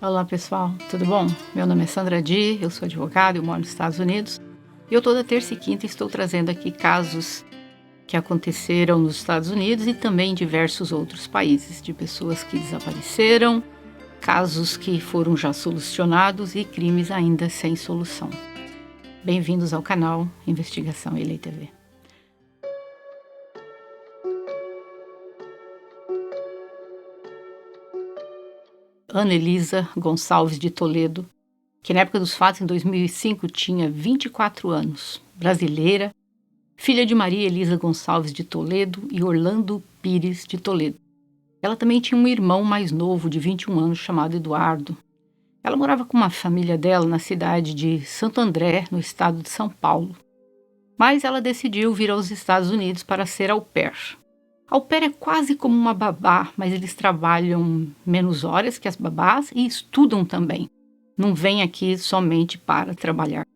Olá pessoal, tudo bom? Meu nome é Sandra Di, eu sou advogada, eu moro nos Estados Unidos e eu toda terça e quinta estou trazendo aqui casos que aconteceram nos Estados Unidos e também em diversos outros países, de pessoas que desapareceram, casos que foram já solucionados e crimes ainda sem solução. Bem-vindos ao canal Investigação Ilha TV. Ana Elisa Gonçalves de Toledo, que na época dos fatos, em 2005, tinha 24 anos, brasileira, filha de Maria Elisa Gonçalves de Toledo e Orlando Pires de Toledo. Ela também tinha um irmão mais novo, de 21 anos, chamado Eduardo. Ela morava com uma família dela na cidade de Santo André, no estado de São Paulo. Mas ela decidiu vir aos Estados Unidos para ser au pair. Au pair é quase como uma babá, mas eles trabalham menos horas que as babás e estudam também. Não vem aqui somente para trabalhar.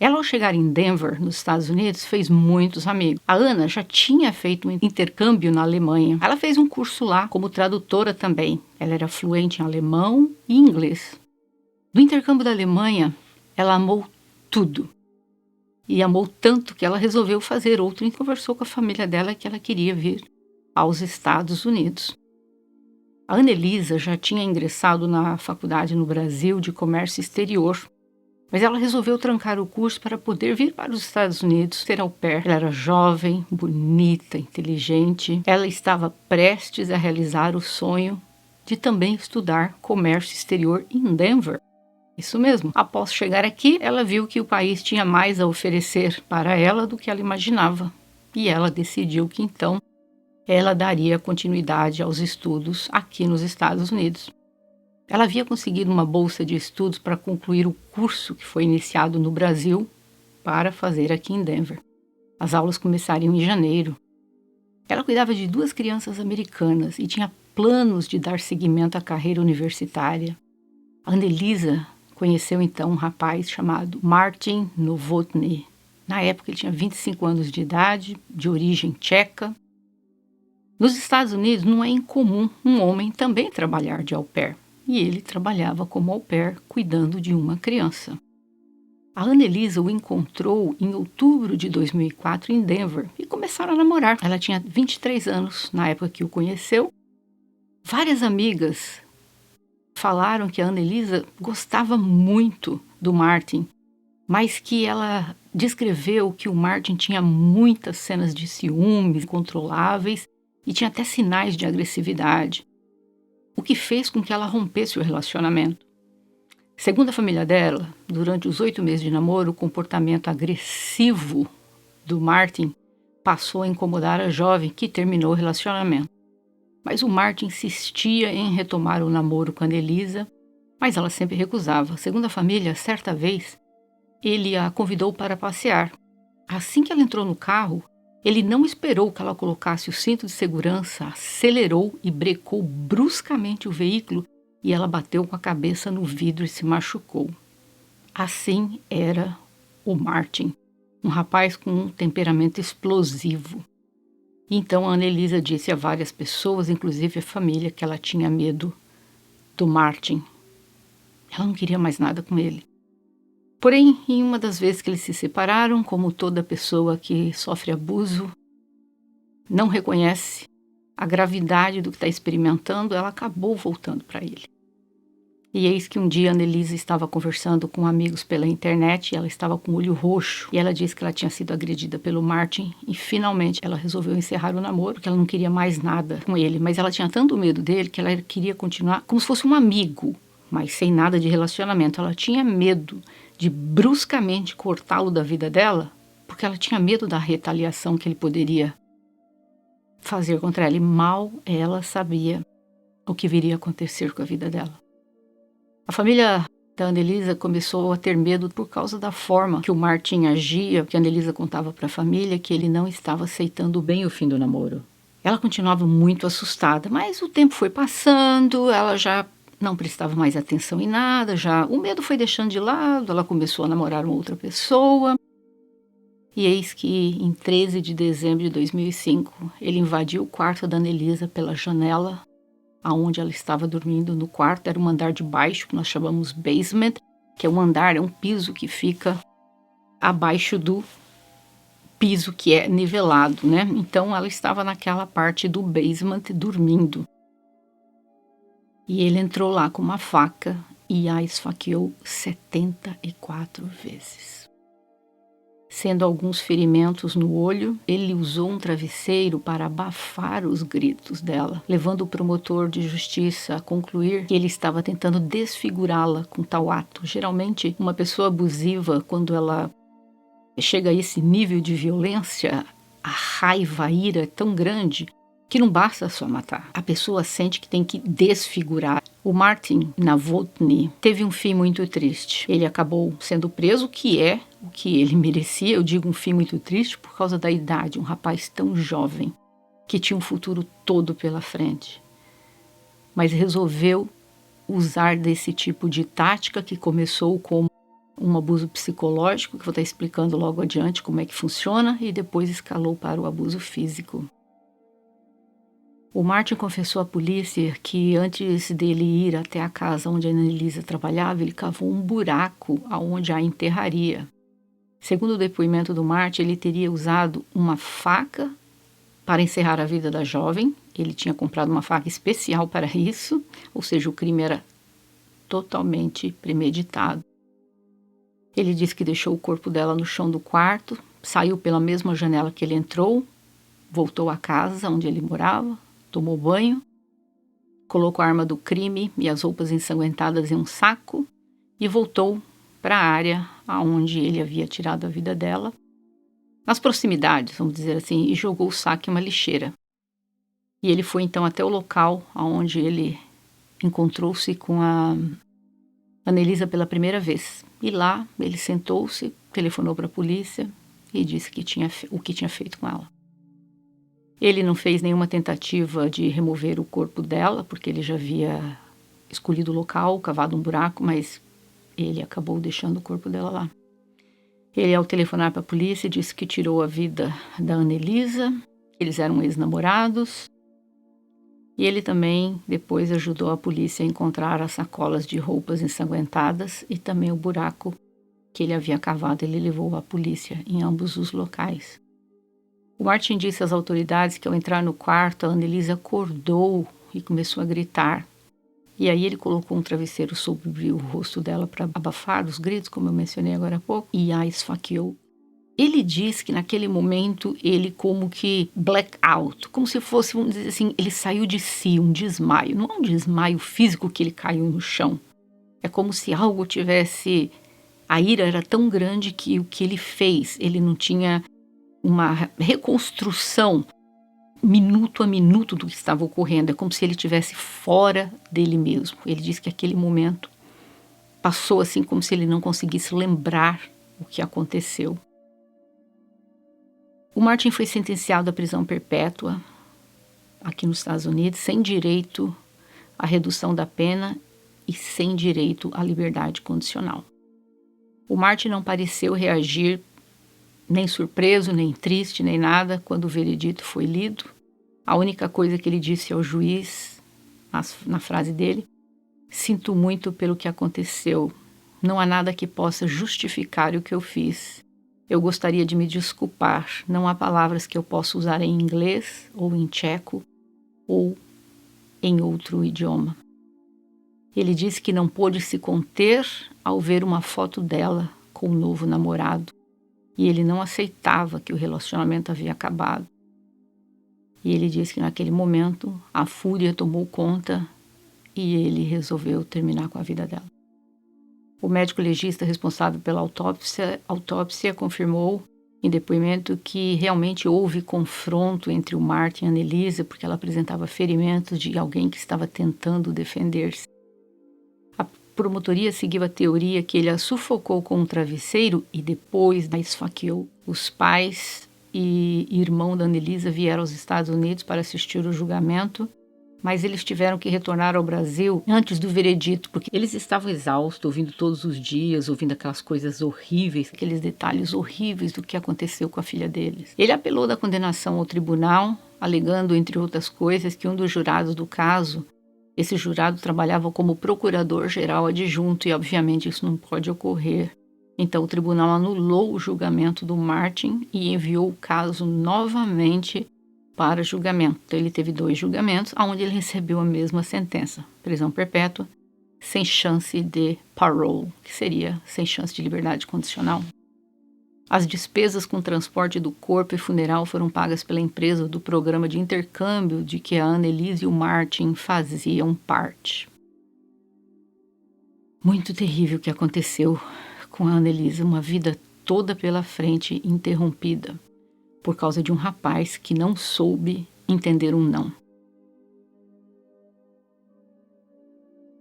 Ela, ao chegar em Denver, nos Estados Unidos, fez muitos amigos. A Ana já tinha feito um intercâmbio na Alemanha. Ela fez um curso lá como tradutora também. Ela era fluente em alemão e inglês. No intercâmbio da Alemanha, ela amou tudo. E amou tanto que ela resolveu fazer outro e conversou com a família dela que ela queria vir aos Estados Unidos. A Ana Elisa já tinha ingressado na faculdade no Brasil de Comércio Exterior, mas ela resolveu trancar o curso para poder vir para os Estados Unidos ser au pair. Ela era jovem, bonita, inteligente. Ela estava prestes a realizar o sonho de também estudar Comércio Exterior em Denver. Isso mesmo. Após chegar aqui, ela viu que o país tinha mais a oferecer para ela do que ela imaginava. E ela decidiu que então ela daria continuidade aos estudos aqui nos Estados Unidos. Ela havia conseguido uma bolsa de estudos para concluir o curso que foi iniciado no Brasil para fazer aqui em Denver. As aulas começariam em janeiro. Ela cuidava de 2 crianças americanas e tinha planos de dar seguimento à carreira universitária. A Ana Elisa conheceu então um rapaz chamado Martin Novotny. Na época ele tinha 25 anos de idade, de origem tcheca. Nos Estados Unidos não é incomum um homem também trabalhar de au pair, e ele trabalhava como au pair cuidando de uma criança. A Ana Elisa o encontrou em outubro de 2004 em Denver e começaram a namorar. Ela tinha 23 anos na época que o conheceu. Várias amigas falaram que a Ana Elisa gostava muito do Martin, mas que ela descreveu que o Martin tinha muitas cenas de ciúmes incontroláveis e tinha até sinais de agressividade, o que fez com que ela rompesse o relacionamento. Segundo a família dela, durante os 8 meses de namoro, o comportamento agressivo do Martin passou a incomodar a jovem que terminou o relacionamento. Mas o Martin insistia em retomar o namoro com a Elisa, mas ela sempre recusava. Segundo a família, certa vez, ele a convidou para passear. Assim que ela entrou no carro, ele não esperou que ela colocasse o cinto de segurança, acelerou e brecou bruscamente o veículo e ela bateu com a cabeça no vidro e se machucou. Assim era o Martin, um rapaz com um temperamento explosivo. Então a Ana Elisa disse a várias pessoas, inclusive a família, que ela tinha medo do Martin. Ela não queria mais nada com ele. Porém, em uma das vezes que eles se separaram, como toda pessoa que sofre abuso não reconhece a gravidade do que está experimentando, ela acabou voltando para ele. E eis que um dia a Ana Elisa estava conversando com amigos pela internet e ela estava com o olho roxo. E ela disse que ela tinha sido agredida pelo Martin e finalmente ela resolveu encerrar o namoro, porque ela não queria mais nada com ele. Mas ela tinha tanto medo dele que ela queria continuar como se fosse um amigo, mas sem nada de relacionamento. Ela tinha medo de bruscamente cortá-lo da vida dela, porque ela tinha medo da retaliação que ele poderia fazer contra ela. E mal ela sabia o que viria a acontecer com a vida dela. A família da Ana Elisa começou a ter medo por causa da forma que o Martin agia, que a Ana Elisa contava para a família que ele não estava aceitando bem o fim do namoro. Ela continuava muito assustada, mas o tempo foi passando, ela já não prestava mais atenção em nada, o medo foi deixando de lado, ela começou a namorar uma outra pessoa. E eis que, em 13 de dezembro de 2005, ele invadiu o quarto da Ana Elisa pela janela, aonde ela estava dormindo no quarto. Era um andar de baixo, que nós chamamos basement, que é um andar, é um piso que fica abaixo do piso que é nivelado, né? Então ela estava naquela parte do basement dormindo. E ele entrou lá com uma faca e a esfaqueou 74 vezes. Sendo alguns ferimentos no olho, ele usou um travesseiro para abafar os gritos dela, levando o promotor de justiça a concluir que ele estava tentando desfigurá-la com tal ato. Geralmente, uma pessoa abusiva, quando ela chega a esse nível de violência, a raiva, a ira é tão grande que não basta só matar. A pessoa sente que tem que desfigurar. O Martin Novotny teve um fim muito triste. Ele acabou sendo preso, que é o que ele merecia. Eu digo um fim muito triste por causa da idade. Um rapaz tão jovem, que tinha um futuro todo pela frente. Mas resolveu usar desse tipo de tática que começou como um abuso psicológico, que vou estar explicando logo adiante como é que funciona, e depois escalou para o abuso físico. O Martin confessou à polícia que antes dele ir até a casa onde a Annelise trabalhava, ele cavou um buraco aonde a enterraria. Segundo o depoimento do Martin, ele teria usado uma faca para encerrar a vida da jovem. Ele tinha comprado uma faca especial para isso, ou seja, o crime era totalmente premeditado. Ele disse que deixou o corpo dela no chão do quarto, saiu pela mesma janela que ele entrou, voltou à casa onde ele morava, tomou banho, colocou a arma do crime e as roupas ensanguentadas em um saco e voltou para a área onde ele havia tirado a vida dela, nas proximidades, vamos dizer assim, e jogou o saco em uma lixeira. E ele foi então até o local onde ele encontrou-se com a Annelise pela primeira vez. E lá ele sentou-se, telefonou para a polícia e disse que o que tinha feito com ela. Ele não fez nenhuma tentativa de remover o corpo dela, porque ele já havia escolhido o local, cavado um buraco, mas ele acabou deixando o corpo dela lá. Ele, ao telefonar para a polícia, disse que tirou a vida da Annelise, eles eram ex-namorados, e ele também depois ajudou a polícia a encontrar as sacolas de roupas ensanguentadas e também o buraco que ele havia cavado. Ele levou a polícia em ambos os locais. O Martin disse às autoridades que ao entrar no quarto, a Annelise acordou e começou a gritar. E aí ele colocou um travesseiro sobre o rosto dela para abafar os gritos, como eu mencionei agora há pouco, e a esfaqueou. Ele diz que naquele momento ele como que blackout, como se fosse, vamos dizer assim, ele saiu de si, um desmaio. Não é um desmaio físico que ele caiu no chão. É como se algo tivesse... A ira era tão grande que o que ele fez, ele não tinha uma reconstrução minuto a minuto do que estava ocorrendo. É como se ele estivesse fora dele mesmo. Ele diz que aquele momento passou assim como se ele não conseguisse lembrar o que aconteceu. O Martin foi sentenciado à prisão perpétua aqui nos Estados Unidos, sem direito à redução da pena e sem direito à liberdade condicional. O Martin não pareceu reagir nem surpreso, nem triste, nem nada quando o veredito foi lido. A única coisa que ele disse ao juiz, na frase dele, sinto muito pelo que aconteceu. Não há nada que possa justificar o que eu fiz. Eu gostaria de me desculpar. Não há palavras que eu possa usar em inglês, ou em tcheco, ou em outro idioma. Ele disse que não pôde se conter ao ver uma foto dela com o novo namorado. E ele não aceitava que o relacionamento havia acabado. E ele disse que naquele momento a fúria tomou conta e ele resolveu terminar com a vida dela. O médico legista responsável pela autópsia confirmou em depoimento que realmente houve confronto entre o Martin e a Annelise, porque ela apresentava ferimentos de alguém que estava tentando defender-se. A promotoria seguiu a teoria que ele a sufocou com um travesseiro e depois a esfaqueou. Os pais e irmão da Annelise vieram aos Estados Unidos para assistir o julgamento, mas eles tiveram que retornar ao Brasil antes do veredito, porque eles estavam exaustos, ouvindo todos os dias, ouvindo aquelas coisas horríveis, aqueles detalhes horríveis do que aconteceu com a filha deles. Ele apelou da condenação ao tribunal, alegando, entre outras coisas, que um dos jurados do caso Esse jurado trabalhava como procurador-geral adjunto e, obviamente, isso não pode ocorrer. Então, o tribunal anulou o julgamento do Martin e enviou o caso novamente para julgamento. Então, ele teve 2 julgamentos, onde ele recebeu a mesma sentença: prisão perpétua, sem chance de parole, que seria sem chance de liberdade condicional. As despesas com transporte do corpo e funeral foram pagas pela empresa do programa de intercâmbio de que a Annelise e o Martin faziam parte. Muito terrível o que aconteceu com a Annelise, uma vida toda pela frente interrompida por causa de um rapaz que não soube entender um não.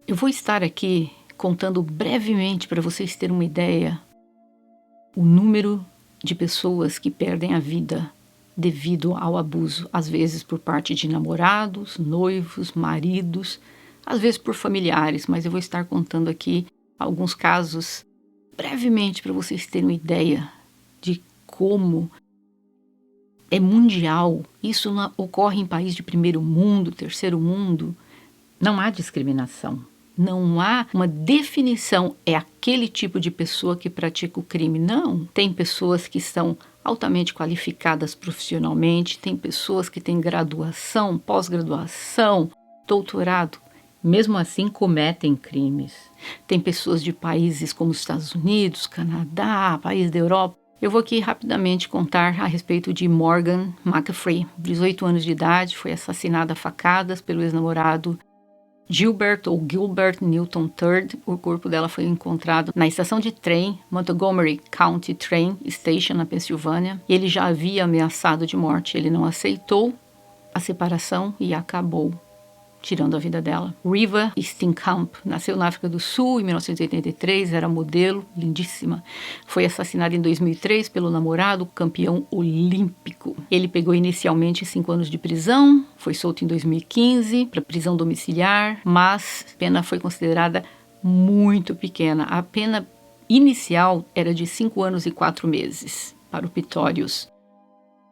Eu vou estar aqui contando brevemente para vocês terem uma ideia o número de pessoas que perdem a vida devido ao abuso, às vezes por parte de namorados, noivos, maridos, às vezes por familiares, mas eu vou estar contando aqui alguns casos brevemente para vocês terem uma ideia de como é mundial. Isso não ocorre em países de primeiro mundo, terceiro mundo. Não há discriminação. Não há uma definição, é aquele tipo de pessoa que pratica o crime. Não, tem pessoas que são altamente qualificadas profissionalmente, tem pessoas que têm graduação, pós-graduação, doutorado, mesmo assim cometem crimes. Tem pessoas de países como os Estados Unidos, Canadá, países da Europa. Eu vou aqui rapidamente contar a respeito de Morgan McAfee, 18 anos de idade, foi assassinada a facadas pelo ex-namorado Gilbert Newton III. O corpo dela foi encontrado na estação de trem Montgomery County Train Station, na Pensilvânia. Ele já havia ameaçado de morte. Ele não aceitou a separação e acabou tirando a vida dela. Riva Steenkamp nasceu na África do Sul em 1983, era modelo, lindíssima. Foi assassinada em 2003 pelo namorado, campeão olímpico. Ele pegou inicialmente 5 anos de prisão, foi solto em 2015 para prisão domiciliar, mas a pena foi considerada muito pequena. A pena inicial era de 5 anos e 4 meses para o Pistorius.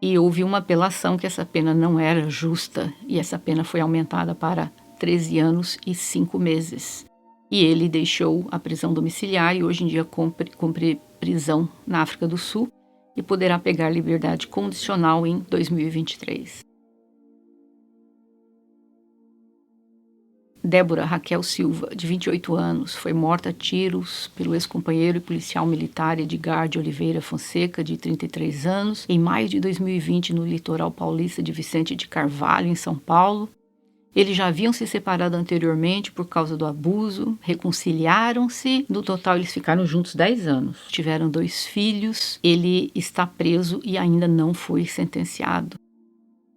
E houve uma apelação que essa pena não era justa e essa pena foi aumentada para 13 anos e 5 meses. E ele deixou a prisão domiciliar e hoje em dia cumpre prisão na África do Sul e poderá pegar liberdade condicional em 2023. Débora Raquel Silva, de 28 anos, foi morta a tiros pelo ex-companheiro e policial militar Edgar de Oliveira Fonseca, de 33 anos, em maio de 2020, no litoral paulista de Vicente de Carvalho, em São Paulo. Eles já haviam se separado anteriormente por causa do abuso, reconciliaram-se, no total eles ficaram juntos 10 anos. Tiveram 2 filhos, ele está preso e ainda não foi sentenciado.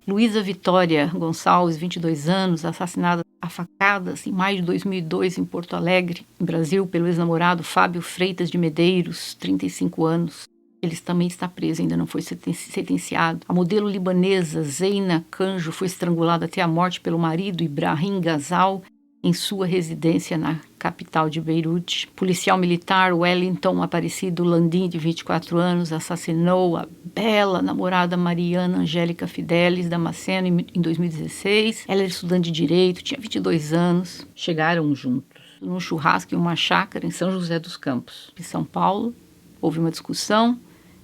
Luísa Vitória Gonçalves, 22 anos, assassinada a facadas em maio de 2002 em Porto Alegre, no Brasil, pelo ex-namorado Fábio Freitas de Medeiros, 35 anos. Ele também está preso, ainda não foi sentenciado. A modelo libanesa Zeina Canjo foi estrangulada até a morte pelo marido Ibrahim Ghazal em sua residência na capital de Beirute. Policial militar Wellington Aparecido Landim, de 24 anos, assassinou a bela namorada Mariana Angélica Fidelis Damasceno em 2016. Ela era estudante de Direito, tinha 22 anos. Chegaram juntos num churrasco em uma chácara em São José dos Campos, em São Paulo. Houve uma discussão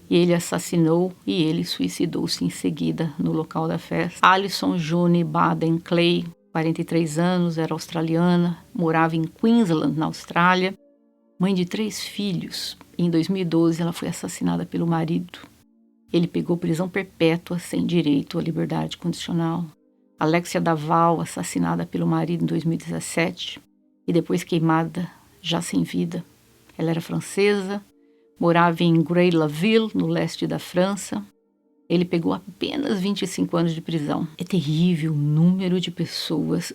e ele assassinou e ele suicidou-se em seguida no local da festa. Alison June Baden Clay, 43 anos, era australiana, morava em Queensland, na Austrália, mãe de 3 filhos. Em 2012, ela foi assassinada pelo marido. Ele pegou prisão perpétua sem direito à liberdade condicional. Alexia Daval, assassinada pelo marido em 2017 e depois queimada, já sem vida. Ela era francesa, morava em Grey-la-Ville, no leste da França. Ele pegou apenas 25 anos de prisão. É terrível o número de pessoas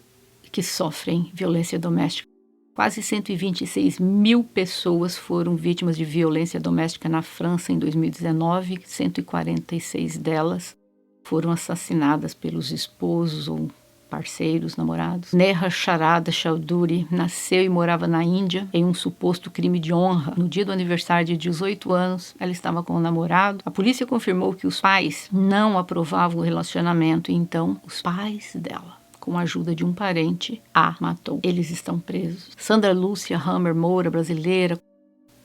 que sofrem violência doméstica. Quase 126 mil pessoas foram vítimas de violência doméstica na França em 2019. 146 delas foram assassinadas pelos esposos ou parceiros, namorados. Neha Sharada Chowdhury nasceu e morava na Índia em um suposto crime de honra. No dia do aniversário de 18 anos, ela estava com o namorado. A polícia confirmou que os pais não aprovavam o relacionamento e então os pais dela com a ajuda de um parente, a matou. Eles estão presos. Sandra Lúcia Hammer Moura, brasileira,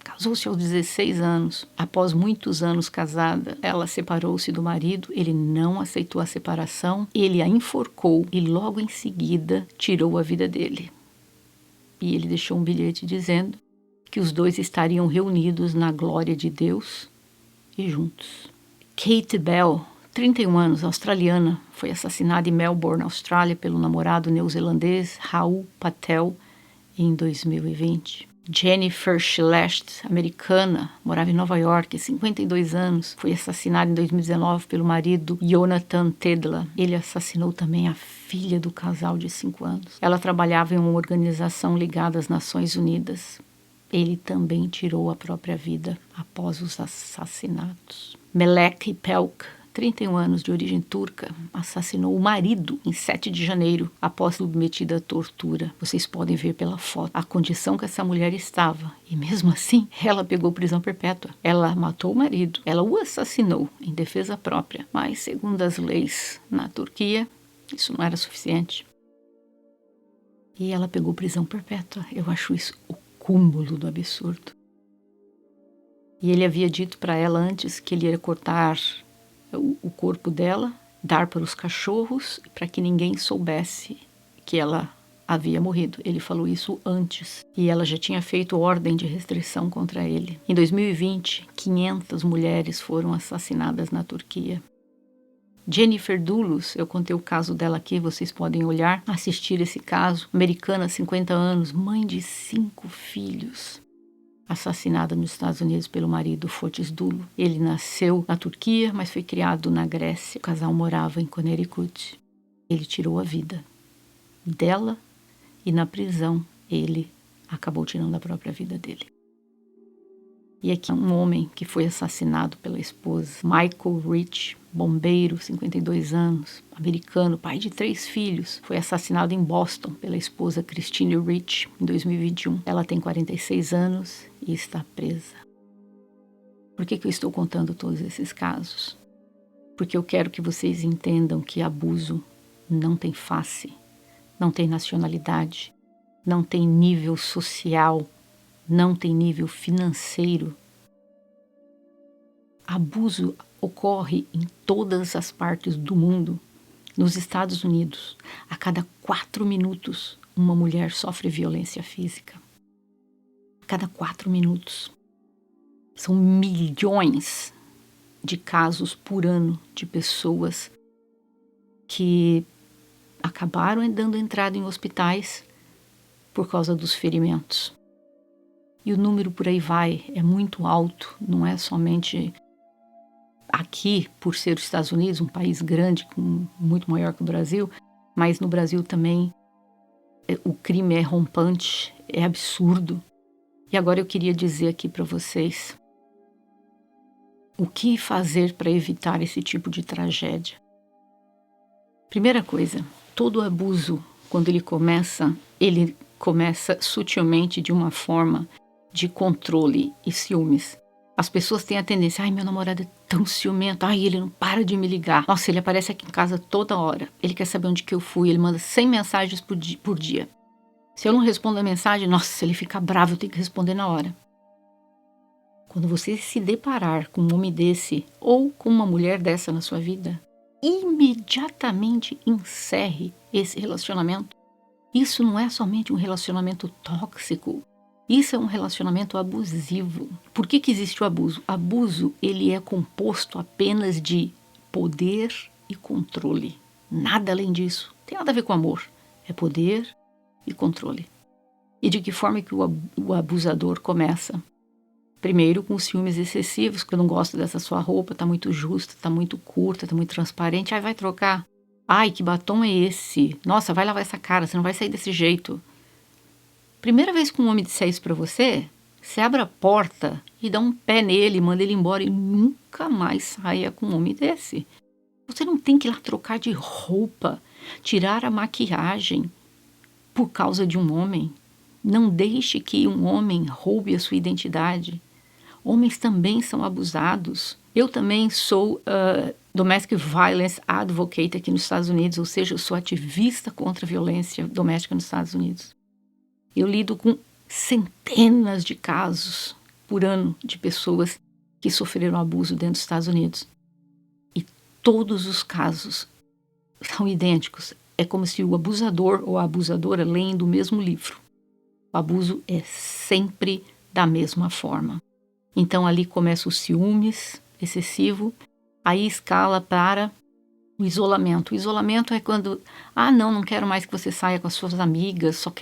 casou-se aos 16 anos. Após muitos anos casada, ela separou-se do marido, ele não aceitou a separação, ele a enforcou e logo em seguida tirou a vida dele. E ele deixou um bilhete dizendo que os dois estariam reunidos na glória de Deus e juntos. Kate Bell, 31 anos, australiana, foi assassinada em Melbourne, Austrália, pelo namorado neozelandês Raul Patel em 2020. Jennifer Celeste, americana, morava em Nova York, 52 anos, foi assassinada em 2019 pelo marido Jonathan Tedla. Ele assassinou também a filha do casal de 5 anos. Ela trabalhava em uma organização ligada às Nações Unidas. Ele também tirou a própria vida após os assassinatos. Melek Pelk, 31 anos, de origem turca, assassinou o marido em 7 de janeiro, após submetida à tortura. Vocês podem ver pela foto a condição que essa mulher estava. E mesmo assim, ela pegou prisão perpétua. Ela matou o marido, ela o assassinou em defesa própria. Mas, segundo as leis na Turquia, isso não era suficiente. E ela pegou prisão perpétua. Eu acho isso o cúmulo do absurdo. E ele havia dito para ela antes que ele ia cortar o corpo dela, dar para os cachorros, para que ninguém soubesse que ela havia morrido. Ele falou isso antes. E ela já tinha feito ordem de restrição contra ele. Em 2020, 500 mulheres foram assassinadas na Turquia. Jennifer Dulles, eu contei o caso dela aqui, vocês podem olhar, assistir esse caso. Americana, 50 anos, mãe de 5 filhos. Assassinada nos Estados Unidos pelo marido Fotis Dulo. Ele nasceu na Turquia, mas foi criado na Grécia. O casal morava em Connecticut. Ele tirou a vida dela e na prisão ele acabou tirando a própria vida dele. E aqui um homem que foi assassinado pela esposa, Michael Rich, bombeiro, 52 anos, americano, pai de 3 filhos, foi assassinado em Boston pela esposa Christine Rich em 2021. Ela tem 46 anos e está presa. Por que eu estou contando todos esses casos? Porque eu quero que vocês entendam que abuso não tem face, não tem nacionalidade, não tem nível social, não tem nível financeiro. Abuso ocorre em todas as partes do mundo. Nos Estados Unidos, a cada 4 minutos, uma mulher sofre violência física. A cada 4 minutos. São milhões de casos por ano de pessoas que acabaram dando entrada em hospitais por causa dos ferimentos. E o número por aí vai, é muito alto, não é somente aqui, por ser os Estados Unidos, um país grande, muito maior que o Brasil, mas no Brasil também o crime é rompante, é absurdo. E agora eu queria dizer aqui para vocês o que fazer para evitar esse tipo de tragédia. Primeira coisa, todo abuso, quando ele começa sutilmente de uma forma de controle e ciúmes. As pessoas têm a tendência, ai, meu namorado é tão ciumento, ai, ele não para de me ligar. Nossa, ele aparece aqui em casa toda hora. Ele quer saber onde que eu fui, ele manda 100 mensagens por dia. Se eu não respondo a mensagem, nossa, ele fica bravo, eu tenho que responder na hora. Quando você se deparar com um homem desse ou com uma mulher dessa na sua vida, imediatamente encerre esse relacionamento. Isso não é somente um relacionamento tóxico. Isso é um relacionamento abusivo. Por que existe o abuso? Abuso, ele é composto apenas de poder e controle. Nada além disso. Tem nada a ver com amor. É poder e controle. E de que forma que o abusador começa? Primeiro com ciúmes excessivos, que eu não gosto dessa sua roupa, tá muito justa, tá muito curta, tá muito transparente. Ai, vai trocar. Ai, que batom é esse? Nossa, vai lavar essa cara, você não vai sair desse jeito. Primeira vez que um homem disser isso pra você, você abre a porta e dá um pé nele, manda ele embora e nunca mais saia com um homem desse. Você não tem que ir lá trocar de roupa, tirar a maquiagem por causa de um homem. Não deixe que um homem roube a sua identidade. Homens também são abusados. Eu também sou Domestic Violence Advocate aqui nos Estados Unidos, ou seja, eu sou ativista contra a violência doméstica nos Estados Unidos. Eu lido com centenas de casos por ano de pessoas que sofreram abuso dentro dos Estados Unidos. E todos os casos são idênticos. É como se o abusador ou a abusadora leem do mesmo livro. O abuso é sempre da mesma forma. Então ali começa o ciúmes excessivo, aí escala para o isolamento. O isolamento é quando, não quero mais que você saia com as suas amigas, o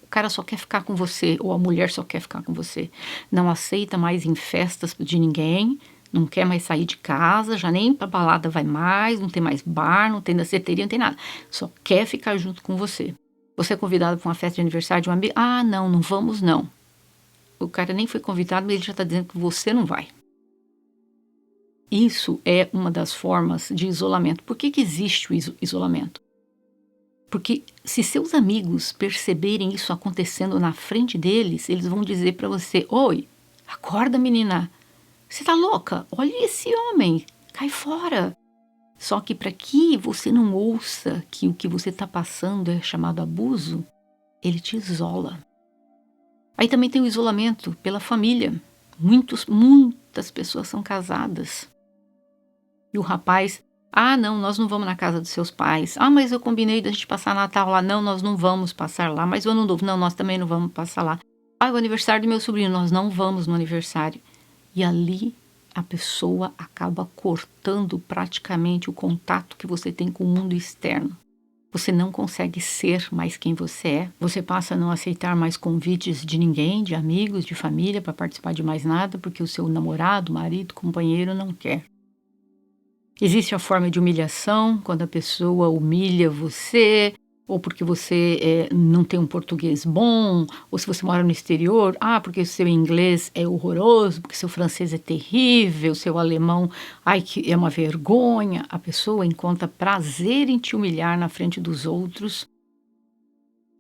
cara só quer ficar com você, ou a mulher só quer ficar com você. Não aceita mais em festas de ninguém, não quer mais sair de casa, já nem pra balada vai mais, não tem mais bar, não tem danceteria, não tem nada. Só quer ficar junto com você. Você é convidado para uma festa de aniversário de uma amiga? Não vamos não. O cara nem foi convidado, mas ele já está dizendo que você não vai. Isso é uma das formas de isolamento. Por que existe o isolamento? Porque se seus amigos perceberem isso acontecendo na frente deles, eles vão dizer para você: oi, acorda menina, você tá louca? Olha esse homem, cai fora. Só que para que você não ouça que o que você está passando é chamado abuso, ele te isola. Aí também tem o isolamento pela família. Muitas pessoas são casadas. E o rapaz, não, nós não vamos na casa dos seus pais. Mas eu combinei da gente passar Natal lá. Não, nós não vamos passar lá. Mas o Ano Novo, não, nós também não vamos passar lá. O aniversário do meu sobrinho, nós não vamos no aniversário. E ali a pessoa acaba cortando praticamente o contato que você tem com o mundo externo. Você não consegue ser mais quem você é. Você passa a não aceitar mais convites de ninguém, de amigos, de família, para participar de mais nada, porque o seu namorado, marido, companheiro não quer. Existe a forma de humilhação, quando a pessoa humilha você, ou porque você não tem um português bom, ou se você mora no exterior, porque o seu inglês é horroroso, porque seu francês é terrível, seu alemão, que é uma vergonha. A pessoa encontra prazer em te humilhar na frente dos outros.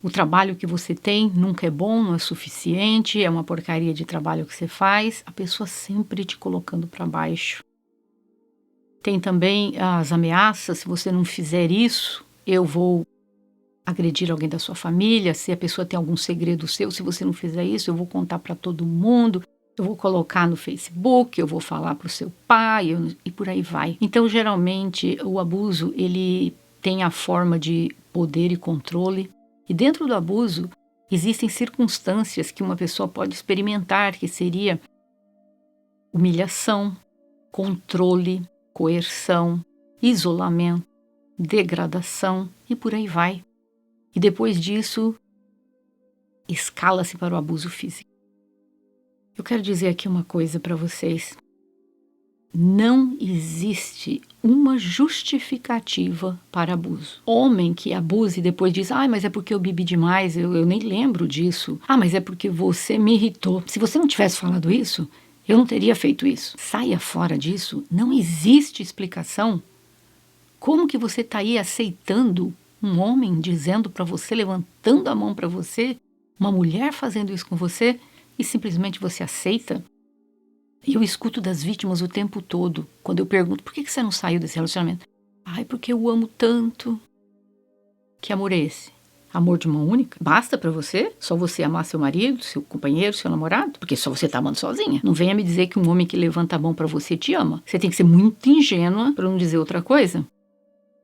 O trabalho que você tem nunca é bom, não é suficiente, é uma porcaria de trabalho que você faz, a pessoa sempre te colocando para baixo. Tem também as ameaças: se você não fizer isso, eu vou agredir alguém da sua família. Se a pessoa tem algum segredo seu, se você não fizer isso, eu vou contar para todo mundo, eu vou colocar no Facebook, eu vou falar para o seu pai, e por aí vai. Então, geralmente, o abuso, ele tem a forma de poder e controle. E dentro do abuso, existem circunstâncias que uma pessoa pode experimentar, que seria humilhação, controle, coerção, isolamento, degradação e por aí vai. E depois disso, escala-se para o abuso físico. Eu quero dizer aqui uma coisa para vocês. Não existe uma justificativa para abuso. Homem que abuse e depois diz: mas é porque eu bebi demais, eu nem lembro disso. Mas é porque você me irritou. Se você não tivesse falado isso, eu não teria feito isso. Saia fora disso. Não existe explicação. Como que você está aí aceitando um homem dizendo para você, levantando a mão para você, uma mulher fazendo isso com você, e simplesmente você aceita? E eu escuto das vítimas o tempo todo, quando eu pergunto: por que você não saiu desse relacionamento? Porque eu amo tanto. Que amor é esse? Amor de mão única? Basta pra você? Só você amar seu marido, seu companheiro, seu namorado? Porque só você tá amando sozinha. Não venha me dizer que um homem que levanta a mão pra você te ama. Você tem que ser muito ingênua, pra não dizer outra coisa,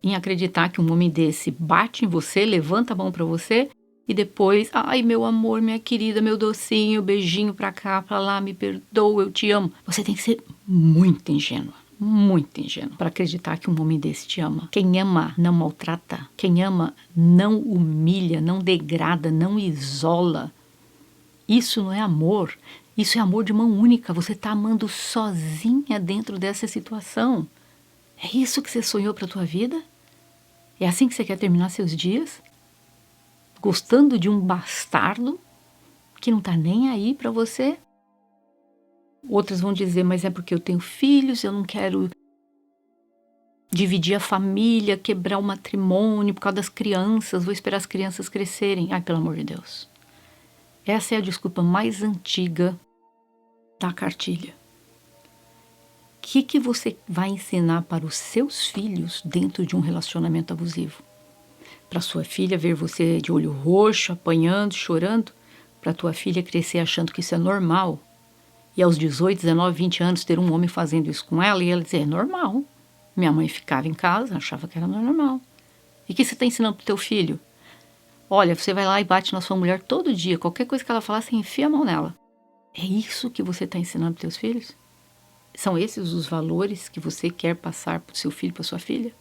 em acreditar que um homem desse bate em você, levanta a mão pra você e depois: meu amor, minha querida, meu docinho, beijinho pra cá, pra lá, me perdoa, eu te amo. Você tem que ser muito ingênua para acreditar que um homem desse te ama. Quem ama não maltrata. Quem ama não humilha, não degrada, não isola. Isso não é amor. Isso é amor de mão única. Você está amando sozinha dentro dessa situação. É isso que você sonhou para a tua vida? É assim que você quer terminar seus dias? Gostando de um bastardo que não está nem aí para você? Outras vão dizer: mas é porque eu tenho filhos, eu não quero dividir a família, quebrar o matrimônio por causa das crianças, vou esperar as crianças crescerem. Pelo amor de Deus. Essa é a desculpa mais antiga da cartilha. que você vai ensinar para os seus filhos dentro de um relacionamento abusivo? Para sua filha ver você de olho roxo, apanhando, chorando, para tua filha crescer achando que isso é normal, e aos 18, 19, 20 anos ter um homem fazendo isso com ela, e ela dizer, é normal. Minha mãe ficava em casa, achava que era normal. E o que você está ensinando para o teu filho? Olha, você vai lá e bate na sua mulher todo dia, qualquer coisa que ela falar, você enfia a mão nela. É isso que você está ensinando para os teus filhos? São esses os valores que você quer passar para o seu filho, para sua filha?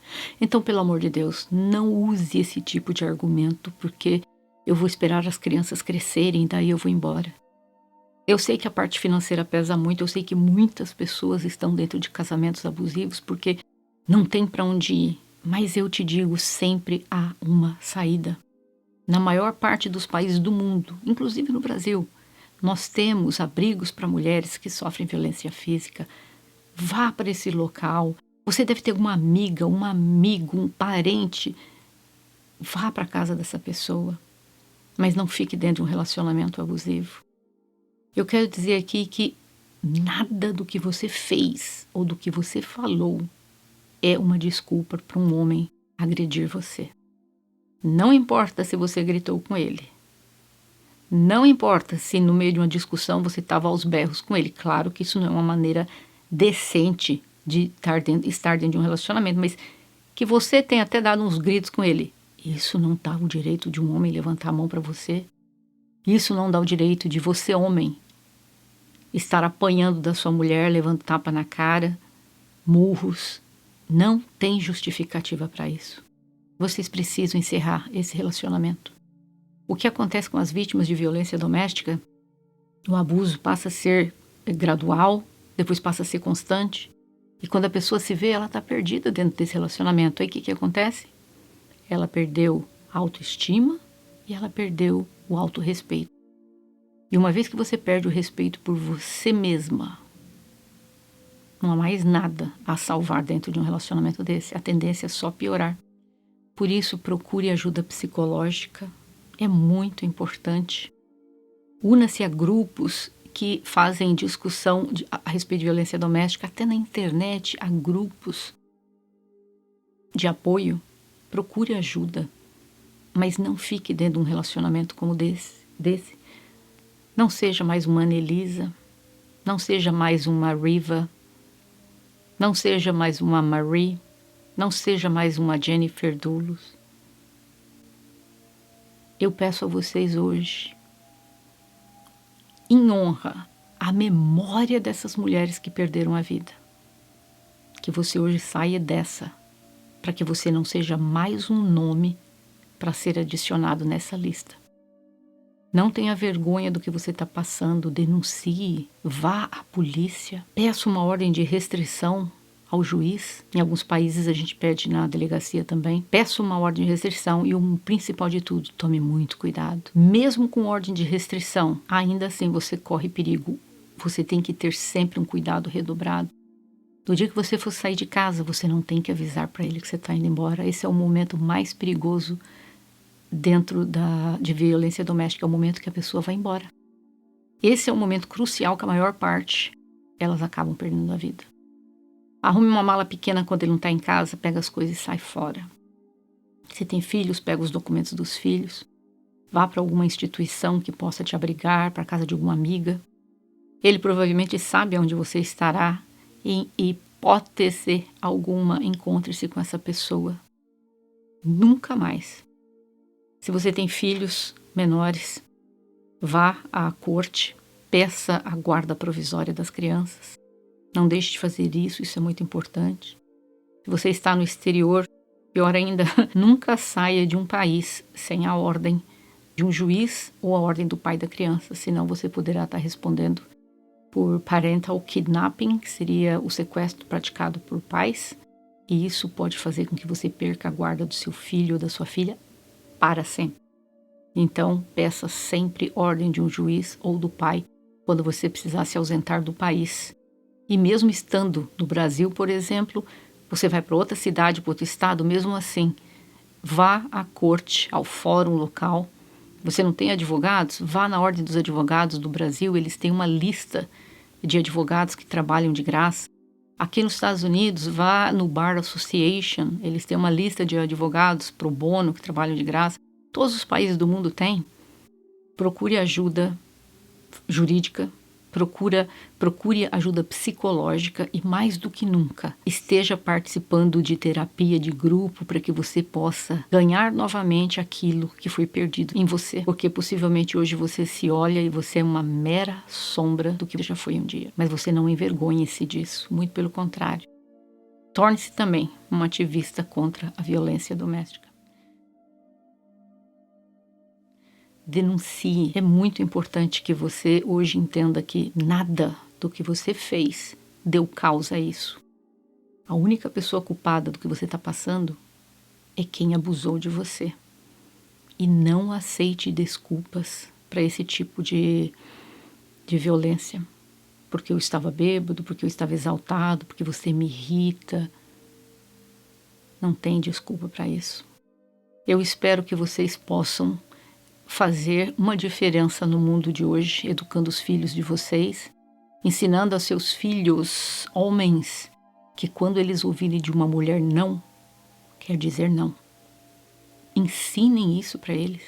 Então, pelo amor de Deus, não use esse tipo de argumento, porque eu vou esperar as crianças crescerem, daí eu vou embora. Eu sei que a parte financeira pesa muito, eu sei que muitas pessoas estão dentro de casamentos abusivos porque não tem para onde ir, mas eu te digo, sempre há uma saída. Na maior parte dos países do mundo, inclusive no Brasil, nós temos abrigos para mulheres que sofrem violência física. Vá para esse local. Você deve ter uma amiga, um amigo, um parente. Vá para a casa dessa pessoa, mas não fique dentro de um relacionamento abusivo. Eu quero dizer aqui que nada do que você fez ou do que você falou é uma desculpa para um homem agredir você. Não importa se você gritou com ele. Não importa se no meio de uma discussão você estava aos berros com ele. Claro que isso não é uma maneira decente de estar dentro de um relacionamento, mas que você tenha até dado uns gritos com ele. Isso não dá o direito de um homem levantar a mão para você. Isso não dá o direito de você, homem, estar apanhando da sua mulher, levando tapa na cara, murros. Não tem justificativa para isso. Vocês precisam encerrar esse relacionamento. O que acontece com as vítimas de violência doméstica? O abuso passa a ser gradual, depois passa a ser constante. E quando a pessoa se vê, ela está perdida dentro desse relacionamento. Aí o que acontece? Ela perdeu a autoestima e ela perdeu o autorrespeito. E uma vez que você perde o respeito por você mesma, não há mais nada a salvar dentro de um relacionamento desse. A tendência é só piorar. Por isso, procure ajuda psicológica. É muito importante. Una-se a grupos que fazem discussão a respeito de violência doméstica. Até na internet, há grupos de apoio. Procure ajuda. Mas não fique dentro de um relacionamento como desse. Não seja mais uma Annelisa. Não seja mais uma Riva. Não seja mais uma Marie. Não seja mais uma Jennifer Dulos. Eu peço a vocês hoje, em honra à memória dessas mulheres que perderam a vida, que você hoje saia dessa, para que você não seja mais um nome para ser adicionado nessa lista. Não tenha vergonha do que você está passando, denuncie, vá à polícia, peça uma ordem de restrição ao juiz. Em alguns países a gente pede na delegacia também. Peça uma ordem de restrição e o principal de tudo, tome muito cuidado. Mesmo com ordem de restrição, ainda assim você corre perigo. Você tem que ter sempre um cuidado redobrado. No dia que você for sair de casa, você não tem que avisar para ele que você está indo embora. Esse é o momento mais perigoso dentro de violência doméstica, é o momento que a pessoa vai embora. Esse é um momento crucial que a maior parte, elas acabam perdendo a vida. Arrume uma mala pequena quando ele não está em casa, pega as coisas e sai fora. Se tem filhos, pega os documentos dos filhos. Vá para alguma instituição que possa te abrigar, para a casa de alguma amiga. Ele provavelmente sabe onde você estará e hipótese alguma, encontre-se com essa pessoa. Nunca mais. Se você tem filhos menores, vá à corte, peça a guarda provisória das crianças. Não deixe de fazer isso, isso é muito importante. Se você está no exterior, pior ainda, nunca saia de um país sem a ordem de um juiz ou a ordem do pai da criança, senão você poderá estar respondendo por parental kidnapping, que seria o sequestro praticado por pais, e isso pode fazer com que você perca a guarda do seu filho ou da sua filha para sempre. Então, peça sempre ordem de um juiz ou do pai quando você precisar se ausentar do país. E mesmo estando no Brasil, por exemplo, você vai para outra cidade, para outro estado, mesmo assim, vá à corte, ao fórum local. Você não tem advogados? Vá na ordem dos advogados do Brasil, eles têm uma lista de advogados que trabalham de graça. Aqui nos Estados Unidos, vá no Bar Association, eles têm uma lista de advogados pro bono que trabalham de graça. Todos os países do mundo têm. Procure ajuda jurídica, procure ajuda psicológica e, mais do que nunca, esteja participando de terapia de grupo para que você possa ganhar novamente aquilo que foi perdido em você. Porque possivelmente hoje você se olha e você é uma mera sombra do que já foi um dia. Mas você não envergonhe-se disso, muito pelo contrário. Torne-se também uma ativista contra a violência doméstica. Denuncie. É muito importante que você hoje entenda que nada do que você fez deu causa a isso. A única pessoa culpada do que você está passando é quem abusou de você. E não aceite desculpas para esse tipo de violência. Porque eu estava bêbado, porque eu estava exaltado, porque você me irrita. Não tem desculpa para isso. Eu espero que vocês possam fazer uma diferença no mundo de hoje, educando os filhos de vocês, ensinando aos seus filhos, homens, que quando eles ouvirem de uma mulher não, quer dizer não. Ensinem isso para eles.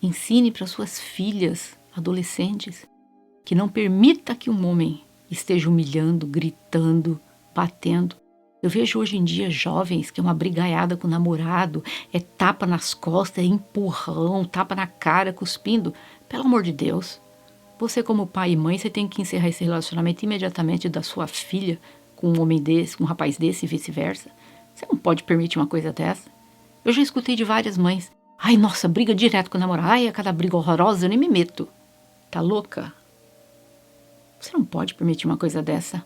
Ensine para suas filhas, adolescentes, que não permita que um homem esteja humilhando, gritando, batendo. Eu vejo hoje em dia jovens que é uma brigaiada com o namorado, é tapa nas costas, é empurrão, tapa na cara, cuspindo. Pelo amor de Deus, você como pai e mãe, você tem que encerrar esse relacionamento imediatamente da sua filha com um homem desse, com um rapaz desse e vice-versa. Você não pode permitir uma coisa dessa. Eu já escutei de várias mães. Ai, nossa, briga direto com o namorado. Ai, aquela briga horrorosa, eu nem me meto. Tá louca? Você não pode permitir uma coisa dessa.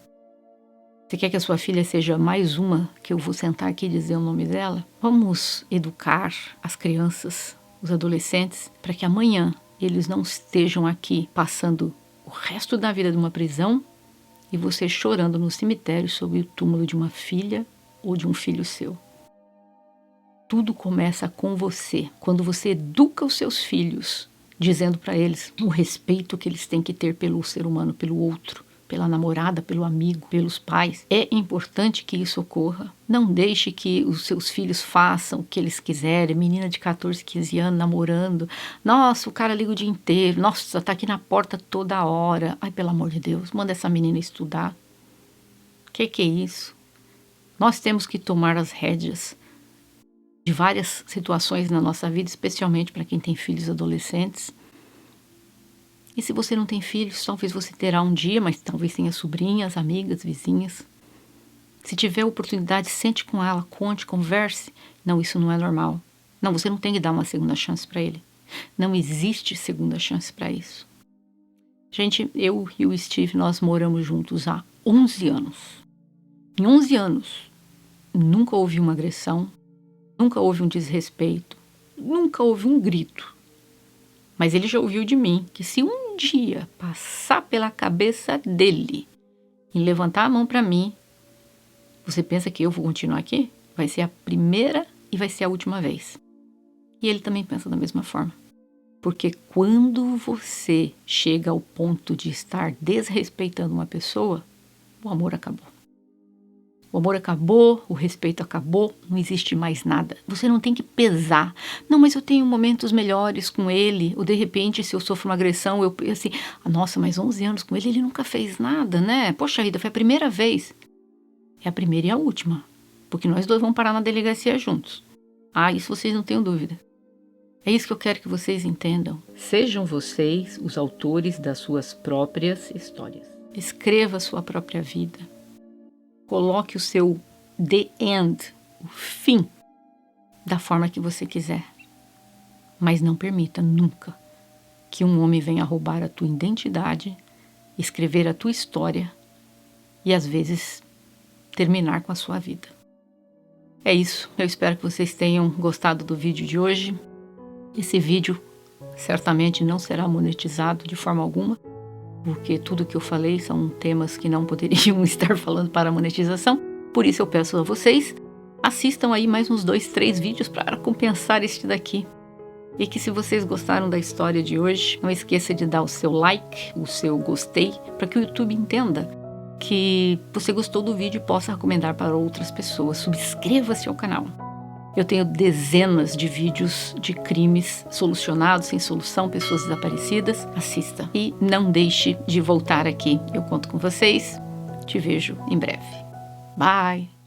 Você quer que a sua filha seja mais uma que eu vou sentar aqui e dizer o nome dela? Vamos educar as crianças, os adolescentes, para que amanhã eles não estejam aqui passando o resto da vida de uma prisão e você chorando no cemitério sobre o túmulo de uma filha ou de um filho seu. Tudo começa com você, quando você educa os seus filhos, dizendo para eles o respeito que eles têm que ter pelo ser humano, pelo outro, pela namorada, pelo amigo, pelos pais. É importante que isso ocorra. Não deixe que os seus filhos façam o que eles quiserem. Menina de 14, 15 anos namorando. Nossa, o cara liga o dia inteiro. Nossa, tá aqui na porta toda hora. Ai, pelo amor de Deus, manda essa menina estudar. Que é isso? Nós temos que tomar as rédeas de várias situações na nossa vida, especialmente para quem tem filhos adolescentes. E se você não tem filhos, talvez você terá um dia, mas talvez tenha sobrinhas, amigas, vizinhas. Se tiver oportunidade, sente com ela, conte, converse. Não, isso não é normal. Não, você não tem que dar uma segunda chance para ele. Não existe segunda chance para isso. Gente, eu e o Steve, nós moramos juntos há 11 anos. Em 11 anos, nunca houve uma agressão, nunca houve um desrespeito, nunca houve um grito. Mas ele já ouviu de mim que se um dia passar pela cabeça dele em levantar a mão para mim, você pensa que eu vou continuar aqui? Vai ser a primeira e vai ser a última vez. E ele também pensa da mesma forma. Porque quando você chega ao ponto de estar desrespeitando uma pessoa, o amor acabou. O amor acabou, o respeito acabou, não existe mais nada. Você não tem que pesar. Não, mas eu tenho momentos melhores com ele. Ou de repente, se eu sofro uma agressão, eu penso assim, nossa, mas 11 anos com ele, ele nunca fez nada, né? Poxa vida, foi a primeira vez. É a primeira e a última. Porque nós dois vamos parar na delegacia juntos. Isso vocês não tenham dúvida. É isso que eu quero que vocês entendam. Sejam vocês os autores das suas próprias histórias. Escreva a sua própria vida. Coloque o seu the end, o fim, da forma que você quiser. Mas não permita nunca que um homem venha roubar a tua identidade, escrever a tua história e às vezes terminar com a sua vida. É isso. Eu espero que vocês tenham gostado do vídeo de hoje. Esse vídeo certamente não será monetizado de forma alguma, porque tudo que eu falei são temas que não poderiam estar falando para monetização. Por isso eu peço a vocês, assistam aí mais uns 2, 3 vídeos para compensar este daqui. E que se vocês gostaram da história de hoje, não esqueça de dar o seu like, o seu gostei, para que o YouTube entenda que você gostou do vídeo e possa recomendar para outras pessoas. Subscreva-se ao canal. Eu tenho dezenas de vídeos de crimes solucionados, sem solução, pessoas desaparecidas. Assista e não deixe de voltar aqui. Eu conto com vocês. Te vejo em breve. Bye!